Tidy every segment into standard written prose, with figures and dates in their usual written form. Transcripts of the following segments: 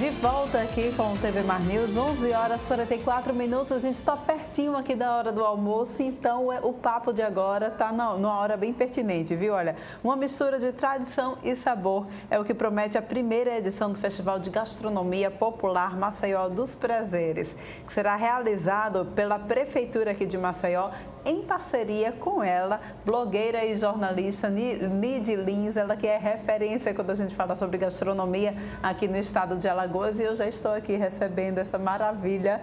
De volta aqui com o TV Mar News, 11 horas 44 minutos. A gente está pertinho aqui da hora do almoço, então o papo de agora está numa hora bem pertinente, viu? Olha, uma mistura de tradição e sabor é o que promete a primeira edição do Festival de Gastronomia Popular Maceió dos Prazeres, que será realizado pela Prefeitura aqui de Maceió, em parceria com ela, blogueira e jornalista Nidy Lins, ela que é referência quando a gente fala sobre gastronomia aqui no estado de Alagoas, e eu já estou aqui recebendo essa maravilha,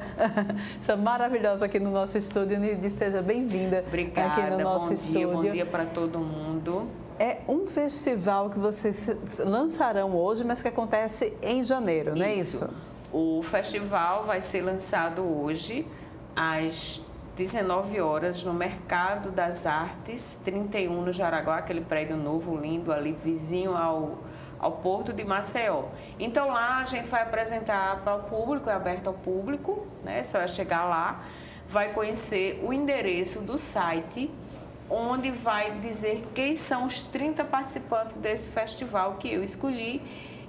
essa maravilhosa aqui no nosso estúdio. Nidy, seja bem-vinda aqui no nosso estúdio. Bom dia para todo mundo. É um festival que vocês lançarão hoje, mas que acontece em janeiro, não é isso? O festival vai ser lançado hoje às 19 horas no Mercado das Artes, 31 no Jaraguá, aquele prédio novo, lindo, ali vizinho ao Porto de Maceió. Então lá a gente vai apresentar para o público, é aberto ao público, né? Só é chegar lá, vai conhecer o endereço do site, onde vai dizer quem são os 30 participantes desse festival que eu escolhi,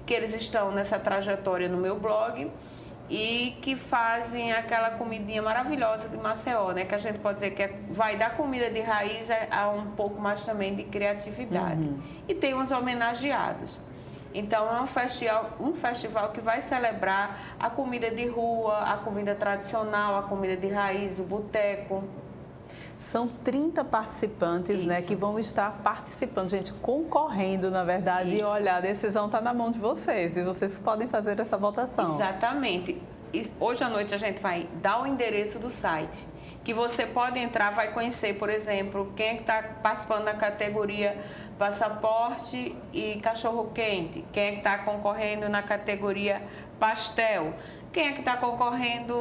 que eles estão nessa trajetória no meu blog, e que fazem aquela comidinha maravilhosa de Maceió, né? Que a gente pode dizer que vai da comida de raiz a um pouco mais também de criatividade. E tem uns homenageados. Então é um festival que vai celebrar a comida de rua, a comida tradicional, a comida de raiz, o boteco. São 30 participantes, né, que vão estar participando, gente, concorrendo, na verdade. E olha, a decisão está na mão de vocês e vocês podem fazer essa votação. Exatamente. Hoje à noite a gente vai dar o endereço do site, que você pode entrar, vai conhecer, por exemplo, quem está participando da categoria passaporte e cachorro-quente, quem está concorrendo na categoria pastel, quem é que está concorrendo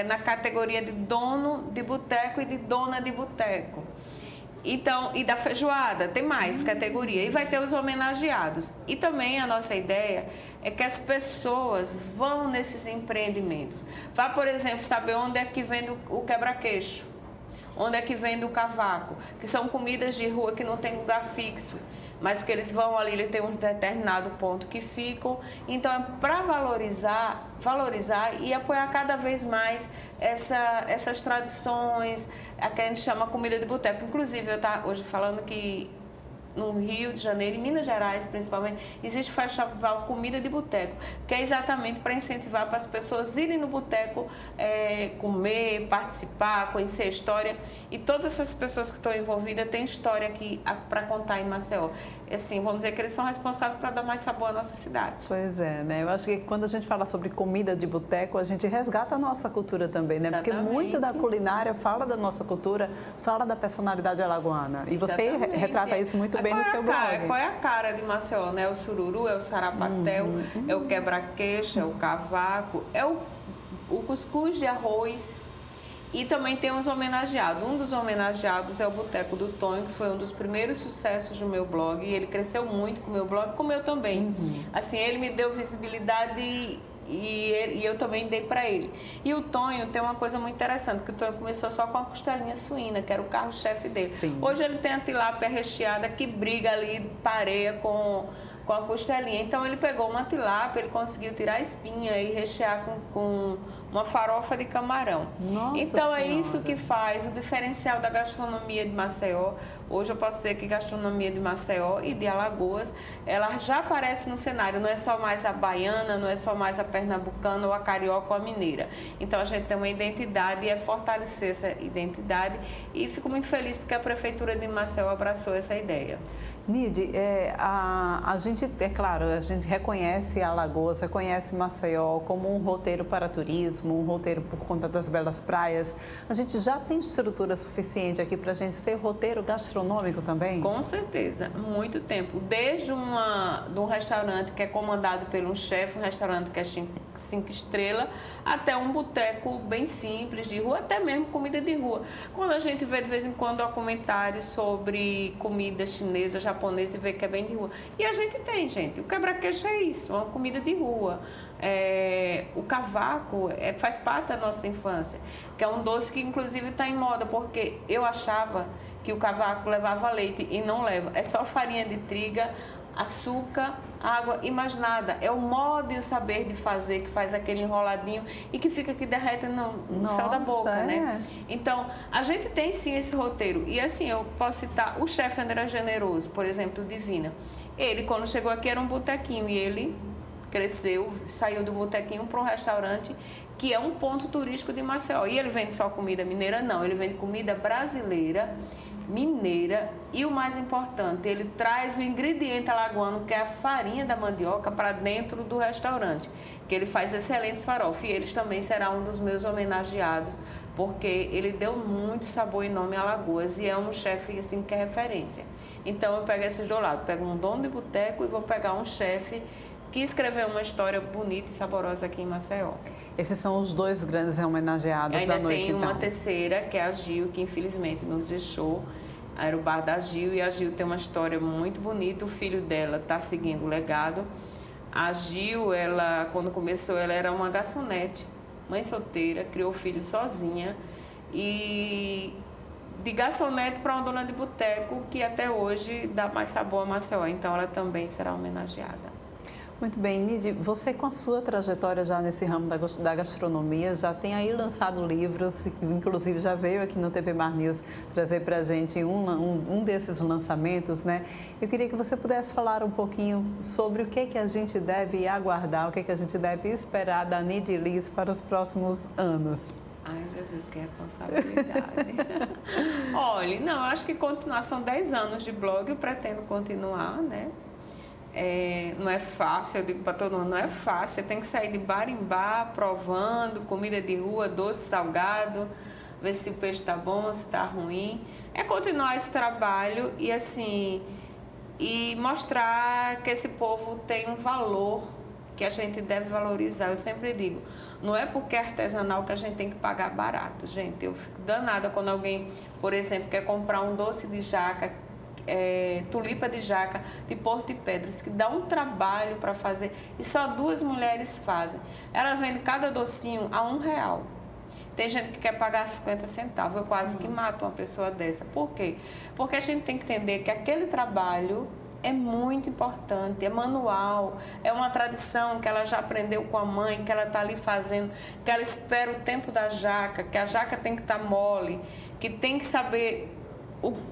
na categoria de dono de boteco e de dona de boteco. Então, e da feijoada, tem mais categoria. E vai ter os homenageados. E também a nossa ideia é que as pessoas vão nesses empreendimentos. Vá, por exemplo, saber onde é que vende o quebra-queixo, onde é que vende o cavaco, que são comidas de rua que não tem lugar fixo, mas que eles vão ali, ele tem um determinado ponto que ficam. Então, é para valorizar e apoiar cada vez mais essas tradições, a que a gente chama comida de boteco. Inclusive, eu estou hoje falando que no Rio de Janeiro, em Minas Gerais principalmente, existe o festival Comida de Boteco, que é exatamente para incentivar para as pessoas irem no boteco, comer, participar, conhecer a história. E todas essas pessoas que estão envolvidas têm história aqui para contar em Maceió. Assim, vamos dizer que eles são responsáveis para dar mais sabor à nossa cidade. Pois é, né? Eu acho que quando a gente fala sobre comida de boteco, a gente resgata a nossa cultura também, né? Exatamente. Porque muito da culinária fala da nossa cultura, fala da personalidade alagoana. E você retrata isso muito bem no seu blog. Qual é a cara de Maceió, né? É o sururu, é o sarapatel, é o quebra-queixo, é o cavaco, é o cuscuz de arroz. E também tem os homenageados. Um dos homenageados é o Boteco do Tonho, que foi um dos primeiros sucessos do meu blog. E ele cresceu muito com o meu blog, como eu também. Assim, ele me deu visibilidade e eu também dei para ele. E o Tonho tem uma coisa muito interessante, que o Tonho começou só com a costelinha suína, que era o carro-chefe dele. Sim. Hoje ele tem a tilápia recheada que briga ali, pareia com a costelinha. Então ele pegou uma tilápia, ele conseguiu tirar a espinha e rechear com uma farofa de camarão. Nossa então Senhora. É isso que faz o diferencial da gastronomia de Maceió. Hoje eu posso dizer que a gastronomia de Maceió e de Alagoas, ela já aparece no cenário, não é só mais a baiana, não é só mais a pernambucana ou a carioca ou a mineira. Então a gente tem uma identidade e é fortalecer essa identidade, e fico muito feliz porque a Prefeitura de Maceió abraçou essa ideia. Nidy, a gente, é claro, a gente reconhece Alagoas, reconhece Maceió como um roteiro para turismo, um roteiro por conta das belas praias. A gente já tem estrutura suficiente aqui para a gente ser roteiro gastronômico também? Com certeza, muito tempo. Desde de um restaurante que é comandado por um chefe, um restaurante que é 5 estrelas, até um boteco bem simples de rua, até mesmo comida de rua. Quando a gente vê de vez em quando documentários sobre comida chinesa, japonesa, e vê que é bem de rua. E a gente tem, gente. O quebra-queixo é isso, uma comida de rua. O cavaco faz parte da nossa infância, que é um doce que inclusive está em moda, porque eu achava que o cavaco levava leite e não leva. É só farinha de trigo, açúcar, água e mais nada. É o modo e o saber de fazer que faz aquele enroladinho e que fica aqui derretendo no céu da boca, né? Então, a gente tem sim esse roteiro. E assim, eu posso citar o chefe André Generoso, por exemplo, do Divina. Ele, quando chegou aqui, era um botequinho e ele cresceu, saiu do botequinho para um restaurante que é um ponto turístico de Maceió. E ele vende só comida mineira? Não, ele vende comida brasileira, mineira e o mais importante, ele traz o ingrediente alagoano, que é a farinha da mandioca, para dentro do restaurante, que ele faz excelentes farofas. E eles também será um dos meus homenageados, porque ele deu muito sabor e nome a Alagoas e é um chefe assim que é referência. Então eu pego esses dois lados, pego um dono de boteco e vou pegar um chefe que escreveu uma história bonita e saborosa aqui em Maceió. Esses são os dois grandes homenageados da noite, então. Ainda tem uma então. terceira, que é a Gil, que infelizmente nos deixou. Era o bar da Gil, e a Gil tem uma história muito bonita. O filho dela está seguindo o legado. A Gil, ela, quando começou, ela era uma garçonete, mãe solteira, criou o filho sozinha. E de garçonete para uma dona de boteco, que até hoje dá mais sabor a Maceió. Então, ela também será homenageada. Muito bem, Nidy, você com a sua trajetória já nesse ramo da gastronomia, já tem aí lançado livros, inclusive já veio aqui no TV Mar News trazer para a gente um desses lançamentos, né? Eu queria que você pudesse falar um pouquinho sobre o que a gente deve aguardar, o que a gente deve esperar da Nidy Liz para os próximos anos. Ai, Jesus, que responsabilidade. Olha, não, eu acho que continuar, são 10 anos de blog, eu pretendo continuar, né? Não é fácil, eu digo para todo mundo, não é fácil, você tem que sair de bar em bar, provando comida de rua, doce, salgado, ver se o peixe está bom, se está ruim. É continuar esse trabalho e assim, e mostrar que esse povo tem um valor que a gente deve valorizar. Eu sempre digo, não é porque é artesanal que a gente tem que pagar barato, gente. Eu fico danada quando alguém, por exemplo, quer comprar um doce de jaca, tulipa de jaca de Porto de Pedras, que dá um trabalho para fazer e só 2 mulheres fazem. Elas vendem cada docinho a R$1. Tem gente que quer pagar 50 centavos. Eu quase que mato uma pessoa dessa. Por quê? Porque a gente tem que entender que aquele trabalho é muito importante, é manual, é uma tradição que ela já aprendeu com a mãe, que ela está ali fazendo, que ela espera o tempo da jaca, que a jaca tem que estar mole, que tem que saber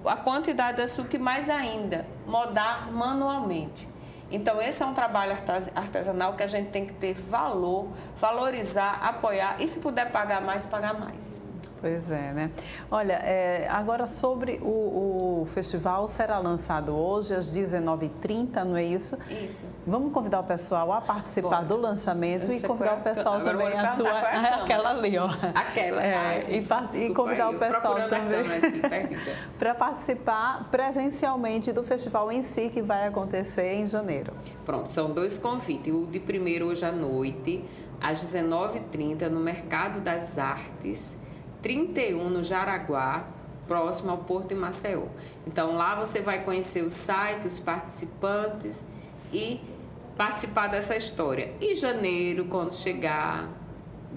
a quantidade de açúcar e mais ainda, modar manualmente. Então, esse é um trabalho artesanal que a gente tem que ter valor, valorizar, apoiar e, se puder pagar mais, pagar mais. Pois é, né? Olha, agora sobre o festival, será lançado hoje às 19h30, não é isso? Isso. Vamos convidar o pessoal a participar do lançamento e convidar o pessoal também a atuar. Aquela ali, ó. Aquela. E convidar o pessoal também para participar presencialmente do festival em si, que vai acontecer em janeiro. Pronto, são 2 convites. O de primeiro hoje à noite, às 19h30, no Mercado das Artes, 31 no Jaraguá, próximo ao Porto de Maceió. Então lá você vai conhecer o site, os participantes e participar dessa história. E janeiro, quando chegar,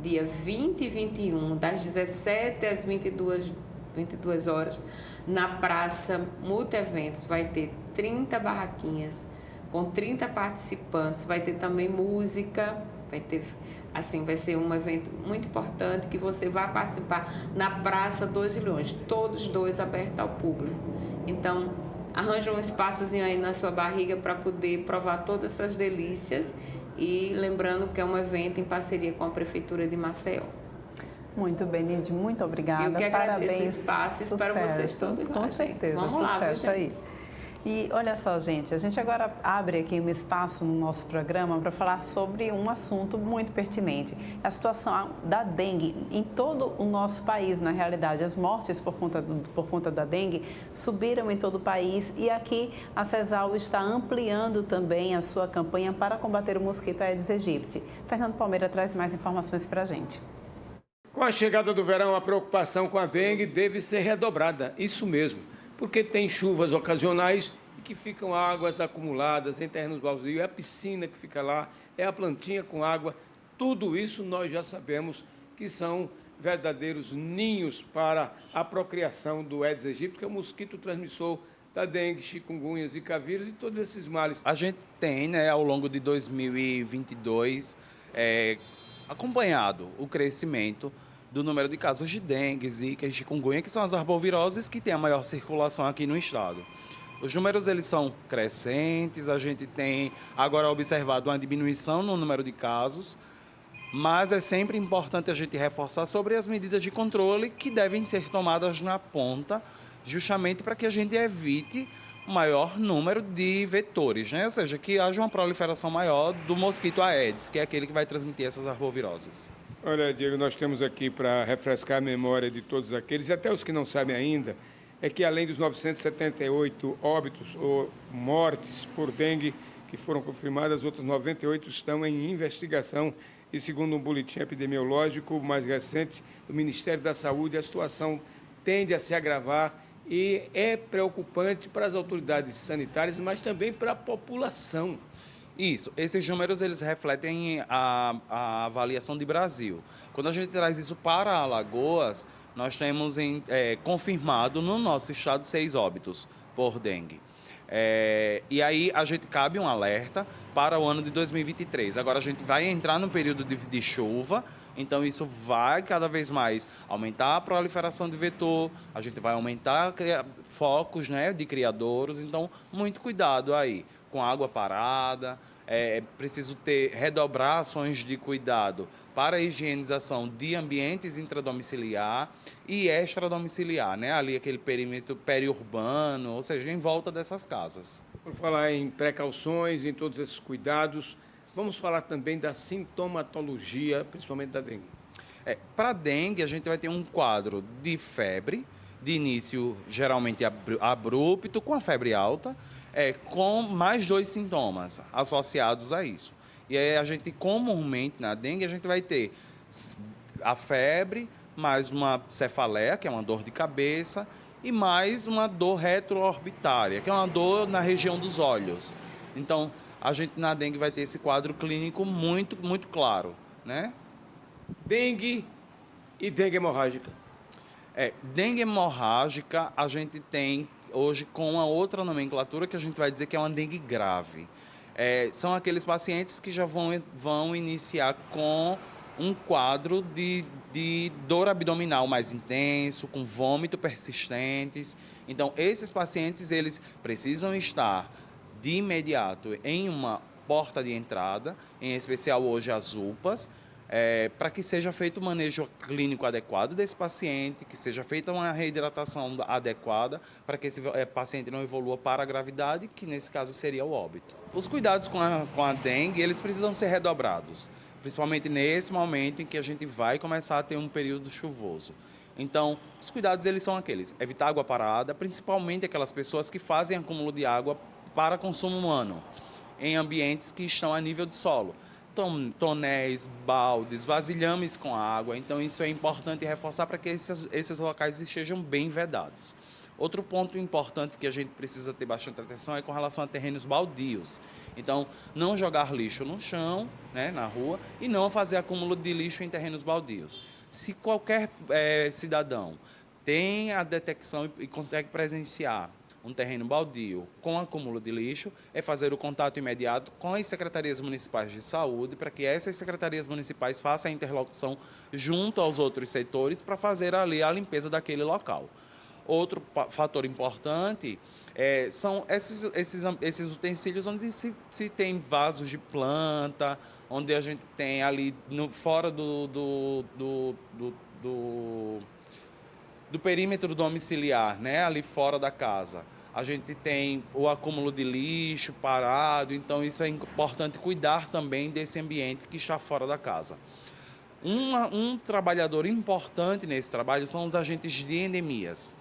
dia 20 e 21, das 17 às 22 horas, na Praça Multi-Eventos, vai ter 30 barraquinhas com 30 participantes, vai ter também música, vai ser um evento muito importante que você vai participar na Praça 2 de Leões, todos 2 abertos ao público. Então, arranja um espaçozinho aí na sua barriga para poder provar todas essas delícias e lembrando que é um evento em parceria com a Prefeitura de Maceió. Muito bem, Nidy, muito obrigada. Eu que agradeço parabéns, o espaço, espero vocês todos lá. Com certeza, vamos lá, sucesso aí. E olha só, gente, a gente agora abre aqui um espaço no nosso programa para falar sobre um assunto muito pertinente. A situação da dengue em todo o nosso país, na realidade. As mortes por conta da dengue subiram em todo o país e aqui a CESAL está ampliando também a sua campanha para combater o mosquito Aedes aegypti. Fernando Palmeira traz mais informações para a gente. Com a chegada do verão, a preocupação com a dengue deve ser redobrada, isso mesmo, porque tem chuvas ocasionais e que ficam águas acumuladas em terrenos baldios, é a piscina que fica lá, é a plantinha com água, tudo isso nós já sabemos que são verdadeiros ninhos para a procriação do Aedes aegypti, que é o mosquito transmissor da dengue, chikungunya, zika vírus e todos esses males. A gente tem, né, ao longo de 2022, acompanhado o crescimento do número de casos de dengue, zika e chikungunya, que são as arboviroses que têm a maior circulação aqui no estado. Os números eles são crescentes, a gente tem agora observado uma diminuição no número de casos, mas é sempre importante a gente reforçar sobre as medidas de controle que devem ser tomadas na ponta, justamente para que a gente evite o maior número de vetores, né? Ou seja, que haja uma proliferação maior do mosquito Aedes, que é aquele que vai transmitir essas arboviroses. Olha, Diego, nós temos aqui para refrescar a memória de todos aqueles, e até os que não sabem ainda, é que além dos 978 óbitos ou mortes por dengue que foram confirmadas, outras 98 estão em investigação. E segundo um boletim epidemiológico mais recente do Ministério da Saúde, a situação tende a se agravar e é preocupante para as autoridades sanitárias, mas também para a população. Isso, esses números eles refletem a avaliação de Brasil. Quando a gente traz isso para Alagoas, nós temos confirmado no nosso estado 6 óbitos por dengue. E aí a gente cabe um alerta para o ano de 2023. Agora a gente vai entrar no período de chuva, então isso vai cada vez mais aumentar a proliferação de vetor, a gente vai aumentar focos, né, de criadouros, então muito cuidado aí com água parada. É preciso redobrar ações de cuidado para a higienização de ambientes intradomiciliar e extradomiciliar, né? Ali aquele perímetro periurbano, ou seja, em volta dessas casas. Por falar em precauções, em todos esses cuidados, vamos falar também da sintomatologia, principalmente da dengue. Para a dengue, a gente vai ter um quadro de febre, de início geralmente abrupto, com a febre alta, com mais 2 sintomas associados a isso. E aí a gente, comumente na dengue, a gente vai ter a febre, mais uma cefaleia, que é uma dor de cabeça, e mais uma dor retroorbitária, que é uma dor na região dos olhos. Então, a gente na dengue vai ter esse quadro clínico muito, muito claro, né? Dengue e dengue hemorrágica. Dengue hemorrágica a gente tem hoje com uma outra nomenclatura que a gente vai dizer que é uma dengue grave. São aqueles pacientes que já vão iniciar com um quadro de dor abdominal mais intenso, com vômito persistentes. Então, esses pacientes eles precisam estar de imediato em uma porta de entrada, em especial hoje as UPAs, para que seja feito o manejo clínico adequado desse paciente, que seja feita uma reidratação adequada para que esse paciente não evolua para a gravidade, que nesse caso seria o óbito. Os cuidados com a dengue, eles precisam ser redobrados, principalmente nesse momento em que a gente vai começar a ter um período chuvoso. Então, os cuidados eles são aqueles: evitar água parada, principalmente aquelas pessoas que fazem acúmulo de água para consumo humano, em ambientes que estão a nível de solo. Tonéis, baldes, vasilhames com água. Então, isso é importante reforçar para que esses locais estejam bem vedados. Outro ponto importante que a gente precisa ter bastante atenção é com relação a terrenos baldios. Então, não jogar lixo no chão, né, na rua, e não fazer acúmulo de lixo em terrenos baldios. Se qualquer cidadão tem a detecção e consegue presenciar um terreno baldio com acúmulo de lixo, é fazer o contato imediato com as secretarias municipais de saúde, para que essas secretarias municipais façam a interlocução junto aos outros setores para fazer ali a limpeza daquele local. Outro fator importante são esses utensílios onde se tem vasos de planta, onde a gente tem ali fora do perímetro domiciliar, né, ali fora da casa. A gente tem o acúmulo de lixo parado, então isso é importante cuidar também desse ambiente que está fora da casa. Um trabalhador importante nesse trabalho são os agentes de endemias,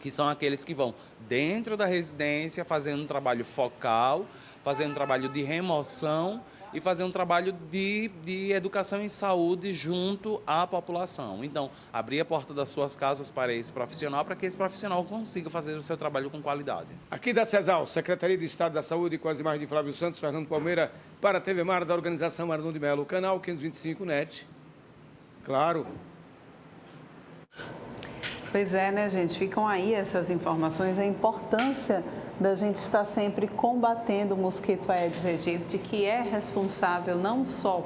que são aqueles que vão dentro da residência fazendo um trabalho focal, fazendo um trabalho de remoção e fazer um trabalho de educação em saúde junto à população. Então, abrir a porta das suas casas para esse profissional, para que esse profissional consiga fazer o seu trabalho com qualidade. Aqui da CESAL, Secretaria de Estado da Saúde, com as imagens de Flávio Santos, Fernando Palmeira, para a TV Mar, da Organização Arnon de Mello, canal 525 NET. Claro. Pois é, né, gente? Ficam aí essas informações, a importância da gente estar sempre combatendo o mosquito Aedes aegypti, que é responsável não só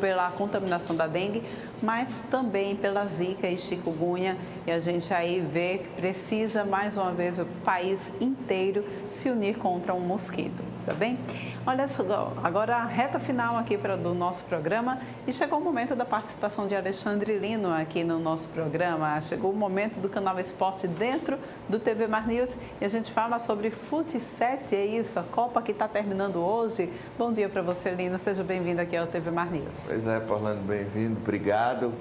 pela contaminação da dengue, mas também pela zika e chikungunya. E a gente aí vê que precisa, mais uma vez, o país inteiro se unir contra um mosquito, tá bem? Olha só, agora a reta final aqui do nosso programa e chegou o momento da participação de Alexandre Lino aqui no nosso programa. Chegou o momento do Canal Esporte dentro do TV Mar News e a gente fala sobre Fut7, é isso, a Copa que está terminando hoje. Bom dia para você, Lino, seja bem-vindo aqui ao TV Mar News. Pois é, Orlando, bem-vindo, obrigado.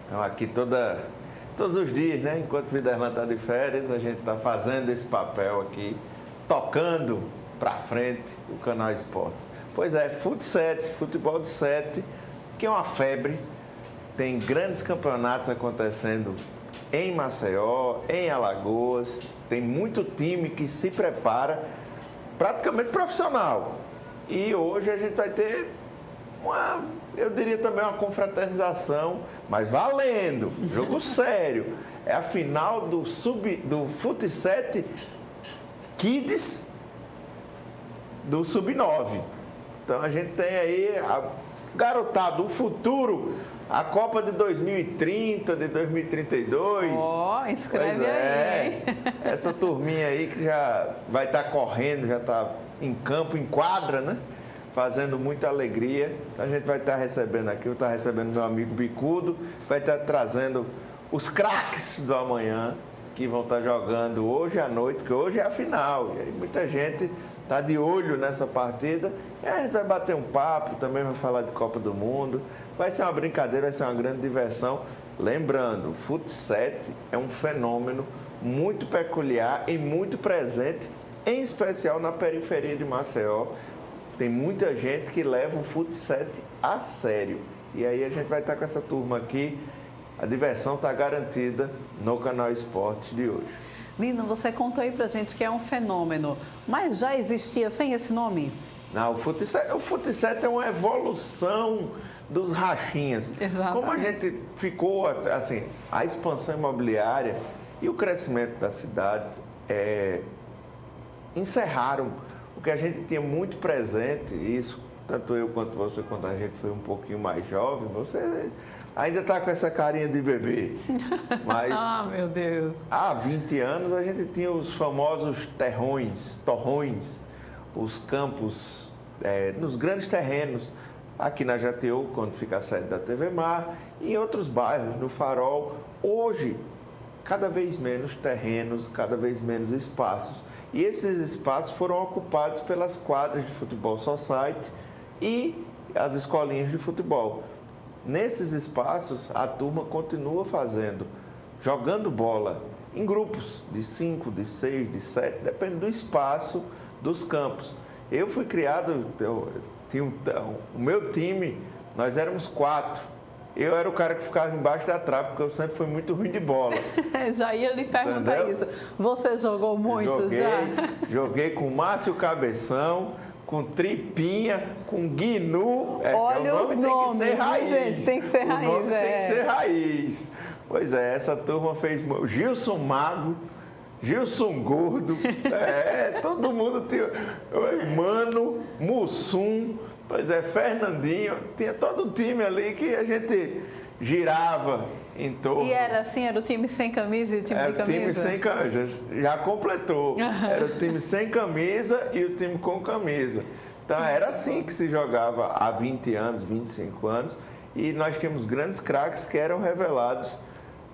Então, aqui todos os dias, né? Enquanto o Viderlan está de férias, a gente está fazendo esse papel aqui, tocando para frente o Canal Esportes. Pois é, Fut7, futebol de 7, que é uma febre. Tem grandes campeonatos acontecendo em Maceió, em Alagoas. Tem muito time que se prepara, praticamente profissional. E hoje a gente vai ter eu diria também uma confraternização, mas valendo, jogo sério. É a final do Fut7 Kids do Sub-9. Então a gente tem aí a garotada, o futuro, a Copa de 2030, de 2032. Inscreve pois aí. Essa turminha aí que já vai estar correndo, já está em campo, em quadra, né? Fazendo muita alegria. Então a gente vai estar recebendo aqui, eu estou recebendo meu amigo Bicudo, vai estar trazendo os craques do amanhã, que vão estar jogando hoje à noite, porque hoje é a final. E aí muita gente está de olho nessa partida. E a gente vai bater um papo, também vai falar de Copa do Mundo. Vai ser uma brincadeira, vai ser uma grande diversão. Lembrando, o Fut7 é um fenômeno muito peculiar e muito presente, em especial na periferia de Maceió. Tem muita gente que leva o Fut7 a sério. E aí a gente vai estar com essa turma aqui. A diversão está garantida no Canal Esportes de hoje. Lino, você contou aí pra gente que é um fenômeno, mas já existia sem esse nome? Não, o Fut7 é uma evolução dos rachinhas. Exatamente. Como a gente ficou, assim, a expansão imobiliária e o crescimento das cidades encerraram o que a gente tinha muito presente, isso, tanto eu quanto você, quando a gente foi um pouquinho mais jovem, você ainda está com essa carinha de bebê. Mas meu Deus. há 20 anos a gente tinha os famosos torrões, os campos nos grandes terrenos, aqui na Jatiú, quando fica a sede da TV Mar, e em outros bairros, no Farol. Hoje, cada vez menos terrenos, cada vez menos espaços. E esses espaços foram ocupados pelas quadras de futebol society e as escolinhas de futebol. Nesses espaços, a turma continua jogando bola em grupos de 5, de 6, de 7, depende do espaço dos campos. Eu fui criado, o meu time, nós éramos 4. Eu era o cara que ficava embaixo da trave, porque eu sempre fui muito ruim de bola. Já ia lhe perguntar Entendeu? isso. Você jogou muito já? Joguei com Márcio Cabeção, com Tripinha, com Guinu. Olha o os nome nomes, tem que ser raiz. gente, tem que ser raiz. O nome tem que ser raiz. Pois é, essa turma fez Gilson Mago, Gilson Gordo, todo mundo tinha. Mano, Mussum, pois é, Fernandinho, tinha todo o time ali que a gente girava em torno. E era assim, era o time sem camisa e o time de camisa? Era o time sem camisa, já completou. Era o time sem camisa e o time com camisa. Então era assim que se jogava há 20 anos, 25 anos, e nós tínhamos grandes craques que eram revelados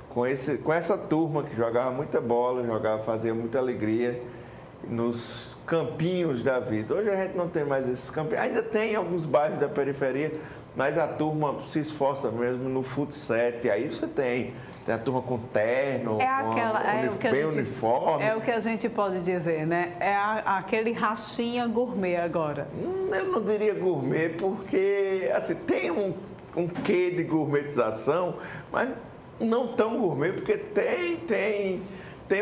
com essa turma que jogava muita bola, fazia muita alegria nos campinhos da vida. Hoje a gente não tem mais esses campinhos. Ainda tem alguns bairros da periferia, mas a turma se esforça mesmo no Fut7. Aí você tem a turma com terno, bem uniforme. É o que a gente pode dizer, né? É aquele rachinha gourmet agora. Eu não diria gourmet, porque assim, tem um quê de gourmetização, mas não tão gourmet, porque tem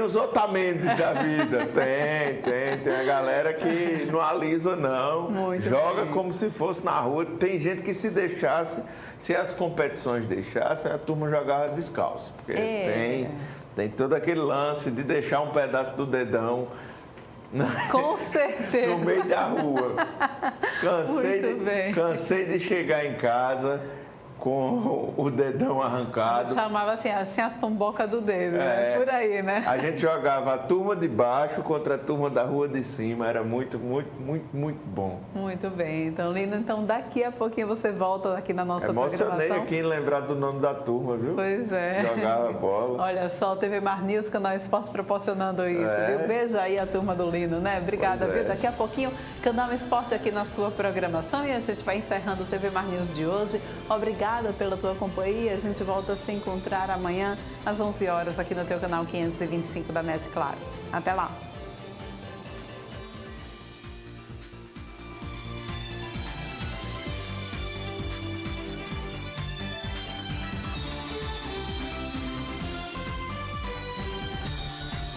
os Otamendes da vida. Tem a galera que não alisa, não. Muito joga bem. como se fosse na rua. Tem gente que se deixasse, se as competições deixassem, a turma jogava descalço. Porque tem Tem todo aquele lance de deixar um pedaço do dedão Com certeza. no meio da rua. Muito bem. Cansei de chegar em casa com o dedão arrancado. Chamava assim a tomboca do dedo, né? É. Por aí, né? A gente jogava a turma de baixo contra a turma da rua de cima. Era muito bom. Muito bem. Então, Lino, daqui a pouquinho você volta aqui na nossa Emocionei programação. aqui em lembrar do nome da turma, viu? Pois é. Jogava bola. Olha só, TV Mar News, Canal Esporte proporcionando isso, É. viu? Beijo aí a turma do Lino, né? Obrigada, Pois é. viu? Daqui a pouquinho, Canal Esporte aqui na sua programação e a gente vai encerrando o TV Mar News de hoje. Obrigada pela tua companhia. A gente volta a se encontrar amanhã às 11 horas aqui no teu canal 525 da NET Claro. Até lá!